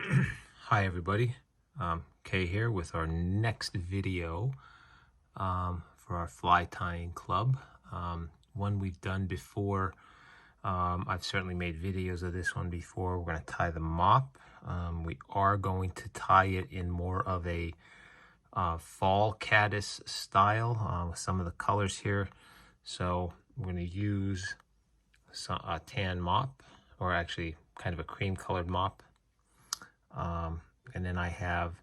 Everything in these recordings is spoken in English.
Hi everybody, Kay here with our next video for our fly tying club. One we've done before. I've certainly made videos of this one before. We're going to tie the mop. We are going to tie it in more of a fall caddis style with some of the colors here. So we're going to use a tan mop, or actually kind of a cream colored mop. And then I have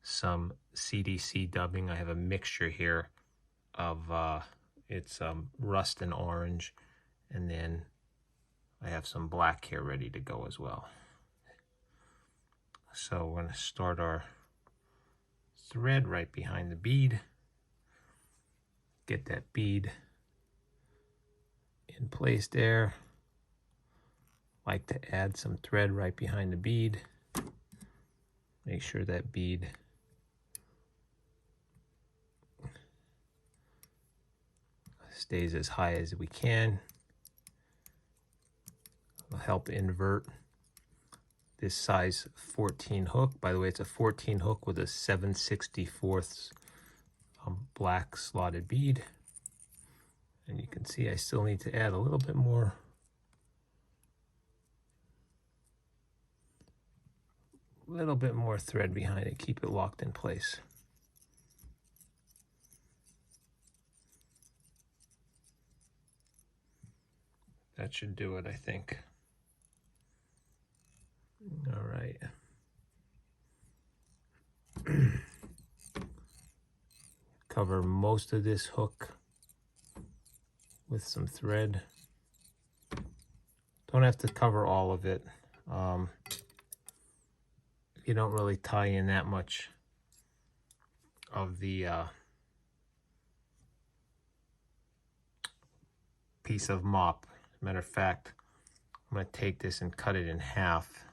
some CDC dubbing. I have a mixture here of it's rust and orange, and then I have some black here ready to go as well. So we're going to start our thread right behind the bead. Get that bead in place there. Like to add some thread right behind the bead. Make sure that bead stays as high as we can. It'll help invert this size 14 hook. By the way, it's a 14 hook with a 7/64 black slotted bead. And you can see I still need to add a little bit more. Thread behind it, keep it locked in place. That should do it, I think. All right. Cover most of this hook with some thread. Don't have to cover all of it. You don't really tie in that much of the piece of mop. Matter of fact, I'm going to take this and cut it in half.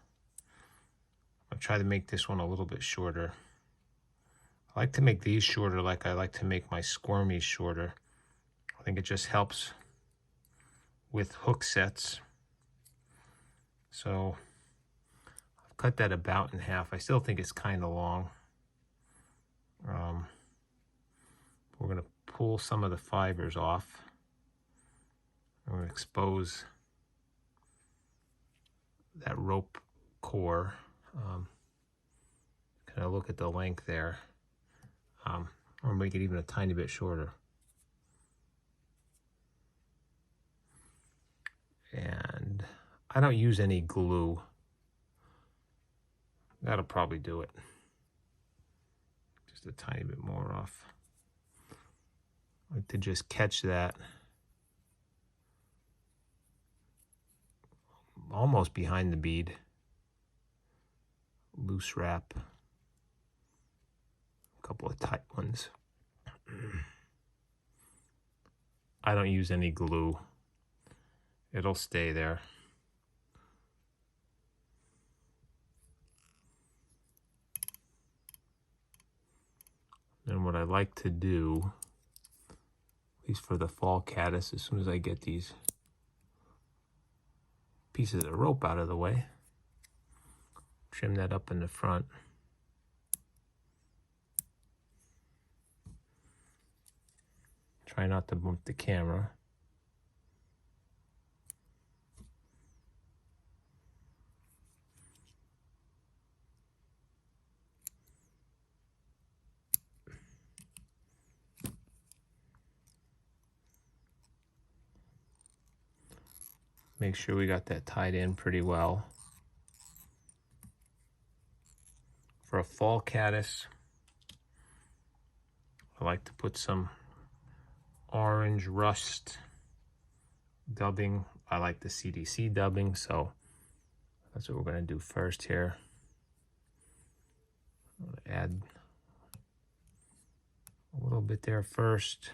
I'll try to make this one a little bit shorter. I like to make these shorter like I like to make my squirmies shorter. I think it just helps with hook sets. So I've cut that about in half. I still think it's kind of long. We're going to pull some of the fibers off. I'm going to expose that rope core. Kind of look at the length there. Or make it even a tiny bit shorter. And I don't use any glue. That'll probably do it. Just a tiny bit more off. I like to just catch that almost behind the bead. Loose wrap. A couple of tight ones. I don't use any glue. It'll stay there. And what I like to do, at least for the fall caddis, as soon as I get these pieces of rope out of the way, trim that up in the front. Try not to bump the camera. Make sure we got that tied in pretty well. For a fall caddis, I like to put some orange rust dubbing. I like the CDC dubbing, so that's what we're going to do first here. I'm going to add a little bit there first.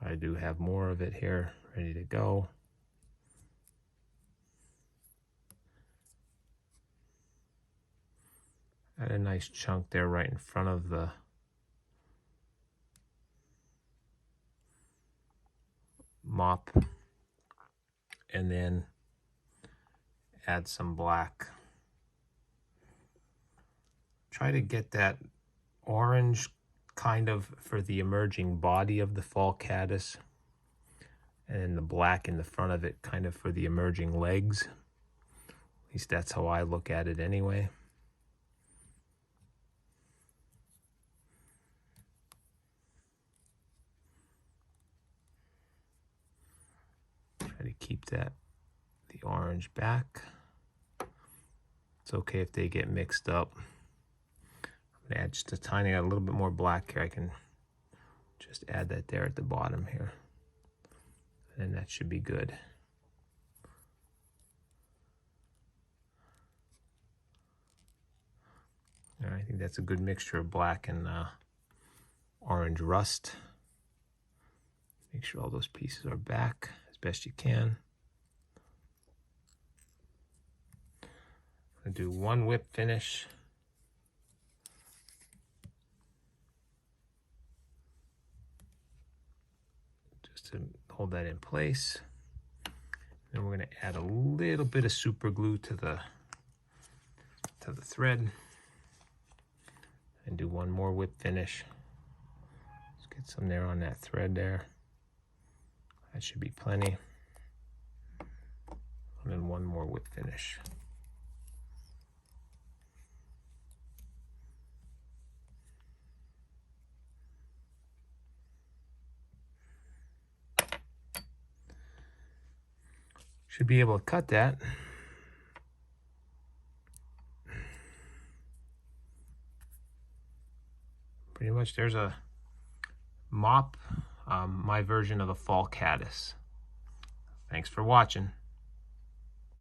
I do have more of it here ready to go. Add a nice chunk there right in front of the mop, and then add some black try to get that orange kind of for the emerging body of the fall caddis, and the black in the front of it kind of for the emerging legs. At least that's how I look at it anyway. Try to keep the orange back. It's okay if they get mixed up. I'm gonna add just a tiny, a little bit more black here. I can just add that there at the bottom here. And that should be good. All right, I think that's a good mixture of black and orange rust. Make sure all those pieces are back as best you can. I'm gonna do one whip finish. Just to hold that in place. Then we're going to add a little bit of super glue to the thread and do one more whip finish. Let's get some there on that thread there. That should be plenty. And then one more whip finish. Should be able to cut that. Pretty much there's a mop, my version of the fall caddis. Thanks for watching.